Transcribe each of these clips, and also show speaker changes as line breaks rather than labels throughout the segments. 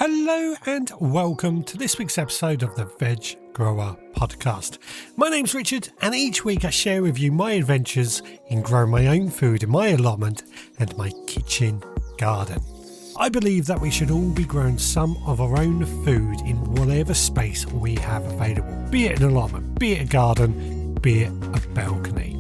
Hello and welcome to this week's episode of the Veg Grower Podcast. My name's Richard, and each week I share with you my adventures in growing my own food in my allotment and my kitchen garden. I believe that we should all be growing some of our own food in whatever space we have available, be it an allotment, be it a garden, be it a balcony.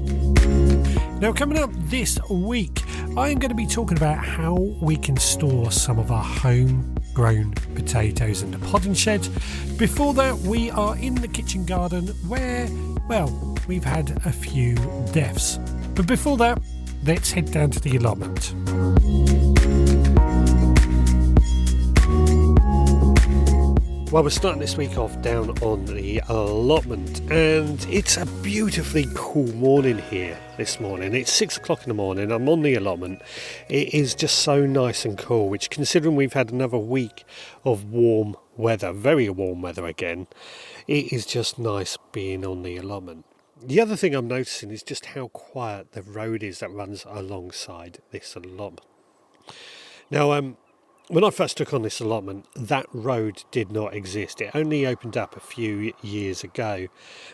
Now, coming up this week, I'm going to be talking about how we can store some of our homegrown potatoes in the potting shed. Before that, we are in the kitchen garden where, well, we've had a few deaths. But before that, let's head down to the allotment. Well, we're starting this week off down on the allotment, and it's a beautifully cool morning here this morning. It's 6 o'clock in the morning. I'm on the allotment. It is just so nice and cool, which, considering we've had another week of warm weather, very warm weather again, it is just nice being on the allotment. The other thing I'm noticing is just how quiet the road is that runs alongside this allotment. Now, when I first took on this allotment, that road did not exist. It only opened up a few years ago,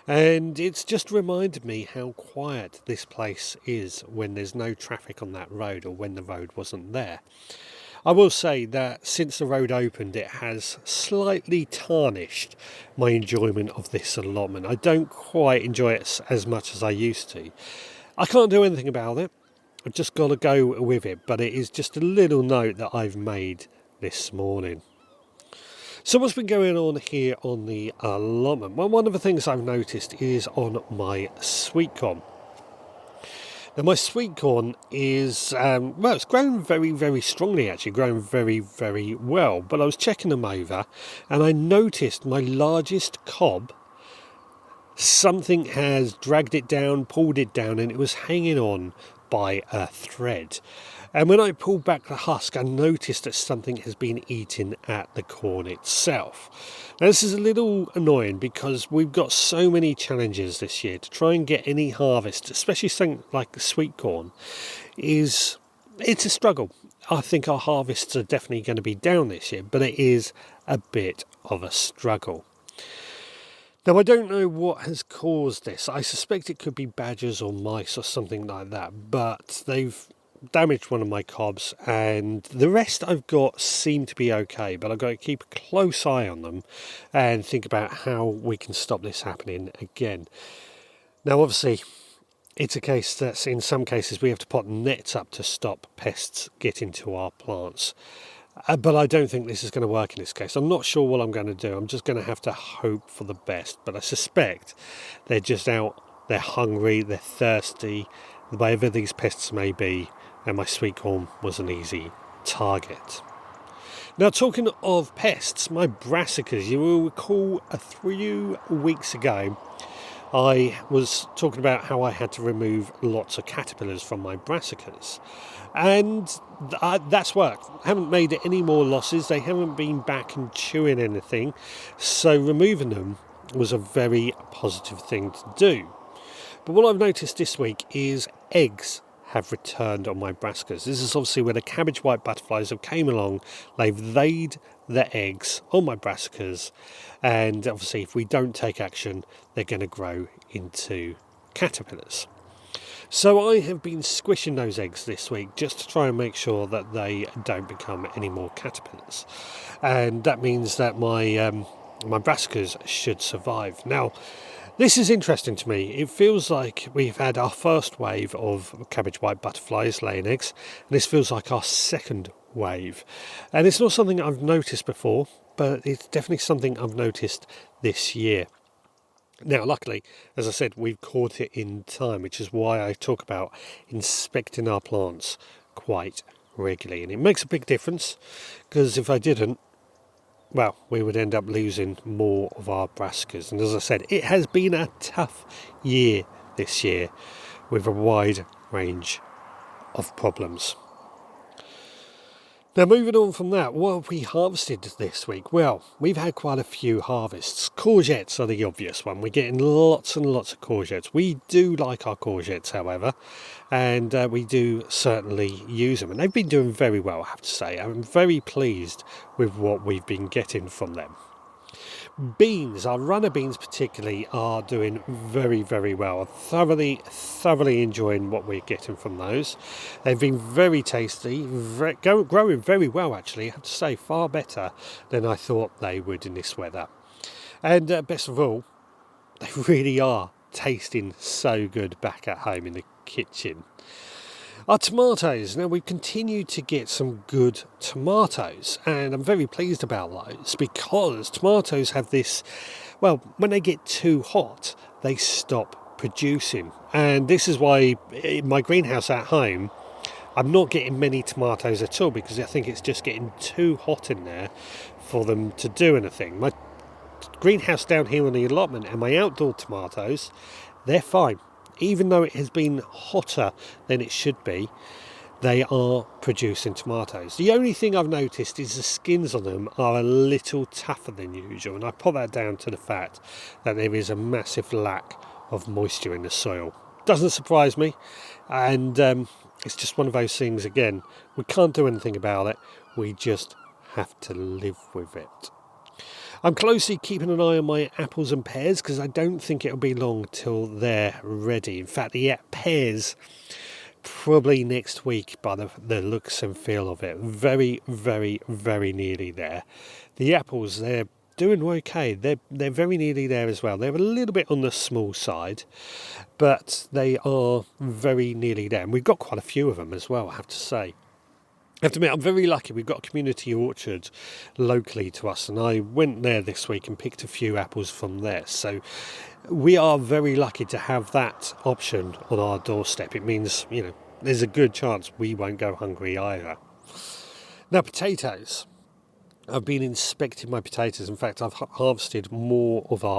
and it's just reminded me how quiet this place is when there's no traffic on that road or when the road wasn't there. I will say that since the road opened, it has slightly tarnished my enjoyment of this allotment. I don't quite enjoy it as much as I used to. I can't do anything about it. I've just got to go with it, but it is just a little note that I've made this morning. So what's been going on here on the allotment? Well, one of the things I've noticed is on my sweetcorn. Now, my sweetcorn is, it's grown very, very strongly, actually, grown very, very well. But I was checking them over, and I noticed my largest cob, something has dragged it down, pulled it down, and it was hanging on by a thread. And when I pulled back the husk, I noticed that something has been eating at the corn itself. Now, this is a little annoying because we've got so many challenges this year to try and get any harvest, especially something like the sweet corn. It's a struggle. I think our harvests are definitely going to be down this year, but it is a bit of a struggle. Now, I don't know what has caused this. I suspect it could be badgers or mice or something like that, but they've damaged one of my cobs, and the rest I've got seem to be okay, but I've got to keep a close eye on them and think about how we can stop this happening again. Now, obviously, it's a case that in some cases we have to put nets up to stop pests getting to our plants. But I don't think this is going to work in this case. I'm not sure what I'm going to do. I'm just going to have to hope for the best. But I suspect they're just out, they're hungry, they're thirsty, whatever these pests may be, and my sweetcorn was an easy target. Now, talking of pests, my brassicas, you will recall a few weeks ago, I was talking about how I had to remove lots of caterpillars from my brassicas. And that's worked. I haven't made any more losses. They haven't been back and chewing anything. So removing them was a very positive thing to do. But what I've noticed this week is eggs have returned on my brassicas. This is obviously where the cabbage white butterflies have came along. They've laid their eggs on my brassicas. And obviously if we don't take action, they're going to grow into caterpillars. So I have been squishing those eggs this week just to try and make sure that they don't become any more caterpillars. And that means that my brassicas should survive. Now, this is interesting to me. It feels like we've had our first wave of cabbage white butterflies laying eggs, and this feels like our second wave. And it's not something I've noticed before, but it's definitely something I've noticed this year. Now, luckily, as I said, we've caught it in time, which is why I talk about inspecting our plants quite regularly. And it makes a big difference, because if I didn't, well, we would end up losing more of our brassicas. And as I said, it has been a tough year this year with a wide range of problems. Now, moving on from that, what have we harvested this week? Well, we've had quite a few harvests. Courgettes are the obvious one. We're getting lots and lots of courgettes. We do like our courgettes, however, and we do certainly use them. And they've been doing very well, I have to say. I'm very pleased with what we've been getting from them. Beans, our runner beans particularly, are doing very, very well. I'm thoroughly enjoying what we're getting from those. They've been very tasty, growing very well actually, I have to say, far better than I thought they would in this weather. And best of all, they really are tasting so good back at home in the kitchen. Our tomatoes. Now, we've continued to get some good tomatoes, and I'm very pleased about those because tomatoes have this, well, when they get too hot, they stop producing. And this is why in my greenhouse at home, I'm not getting many tomatoes at all because I think it's just getting too hot in there for them to do anything. My greenhouse down here on the allotment and my outdoor tomatoes, they're fine. Even though it has been hotter than it should be, they are producing tomatoes. The only thing I've noticed is the skins on them are a little tougher than usual, and I put that down to the fact that there is a massive lack of moisture in the soil. Doesn't surprise me, and it's just one of those things, again, we can't do anything about it, we just have to live with it. I'm closely keeping an eye on my apples and pears because I don't think it'll be long till they're ready. In fact, the pears probably next week by the looks and feel of it. Very, very, very nearly there. The apples, they're doing okay. They're very nearly there as well. They're a little bit on the small side, but they are very nearly there. And we've got quite a few of them as well, I have to say. I have to admit, I'm very lucky. We've got a community orchard locally to us, and I went there this week and picked a few apples from there. So we are very lucky to have that option on our doorstep. It means, there's a good chance we won't go hungry either. Now, potatoes. I've been inspecting my potatoes. In fact, I've harvested more of our